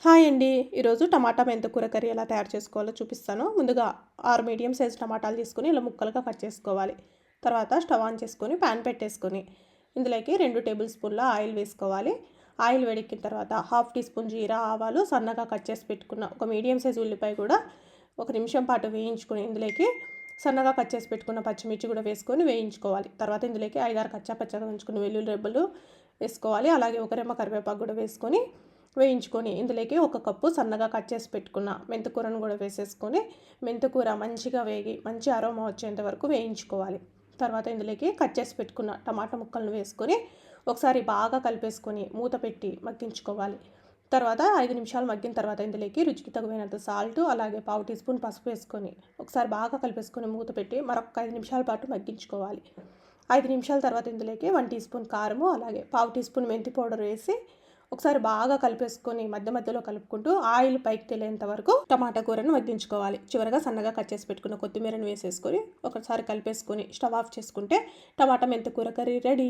Hi అండి. ఈరోజు టమాటా మెంతికూర కర్రీ ఎలా తయారు చేసుకోవాలో చూపిస్తాను. ముందుగా 6 మీడియం సైజ్ టమాటాలు తీసుకొని ఇలా ముక్కలుగా కట్ చేసుకోవాలి. తర్వాత స్టవ్ ఆన్ చేసుకొని ప్యాన్ పెట్టేసుకొని ఇందులోకి 2 టేబుల్ స్పూన్ల ఆయిల్ వేసుకోవాలి. ఆయిల్ వేడెక్కిన తర్వాత హాఫ్ టీ స్పూన్ జీరా, ఆవాలు, సన్నగా కట్ చేసి పెట్టుకున్న ఒక మీడియం సైజ్ ఉల్లిపాయ కూడా 1 నిమిషం పాటు వేయించుకొని ఇందులోకి సన్నగా కట్ చేసి పెట్టుకున్న పచ్చిమిర్చి కూడా వేసుకొని వేయించుకోవాలి. తర్వాత ఇందులోకి 5-6 కచ్చాపచ్చగా ఉంచుకుని వెల్లుల్లి రెబ్బలు వేసుకోవాలి. అలాగే ఒక రెమ్మ కరివేపాకు కూడా వేసుకొని వేయించుకొని ఇందులోకి 1 కప్పు సన్నగా కట్ చేసి పెట్టుకున్న మెంతికూరను కూడా వేసేసుకొని మెంతికూర మంచిగా వేగి మంచి అరోమా వచ్చేంత వరకు వేయించుకోవాలి. తర్వాత ఇందులోకి కట్ చేసి పెట్టుకున్న టమాటా ముక్కలను వేసుకొని ఒకసారి బాగా కలిపేసుకొని మూత పెట్టి మగ్గించుకోవాలి. తర్వాత 5 నిమిషాలు మగ్గిన తర్వాత ఇందులోకి రుచికి తగినంత సాల్ట్, అలాగే పావు టీ స్పూన్ పసుపు వేసుకొని ఒకసారి బాగా కలిపేసుకొని మూత పెట్టి మరొక 5 నిమిషాల పాటు మగ్గించుకోవాలి. 5 నిమిషాల తర్వాత ఇందులోకి 1 టీ స్పూన్ కారము, అలాగే పావు టీ స్పూన్ మెంతి పౌడర్ వేసి ఒకసారి బాగా కలిపేసుకొని మధ్య మధ్యలో కలుపుకుంటూ ఆయిల్ పైకి తేలేంత వరకు టమాటా కూరను మగ్గించుకోవాలి. చివరగా సన్నగా కట్ చేసి పెట్టుకున్న కొత్తిమీరను వేసేసుకొని ఒకసారి కలిపేసుకొని స్టవ్ ఆఫ్ చేసుకుంటే టమాటా మెంతి కూర కర్రీ రెడీ.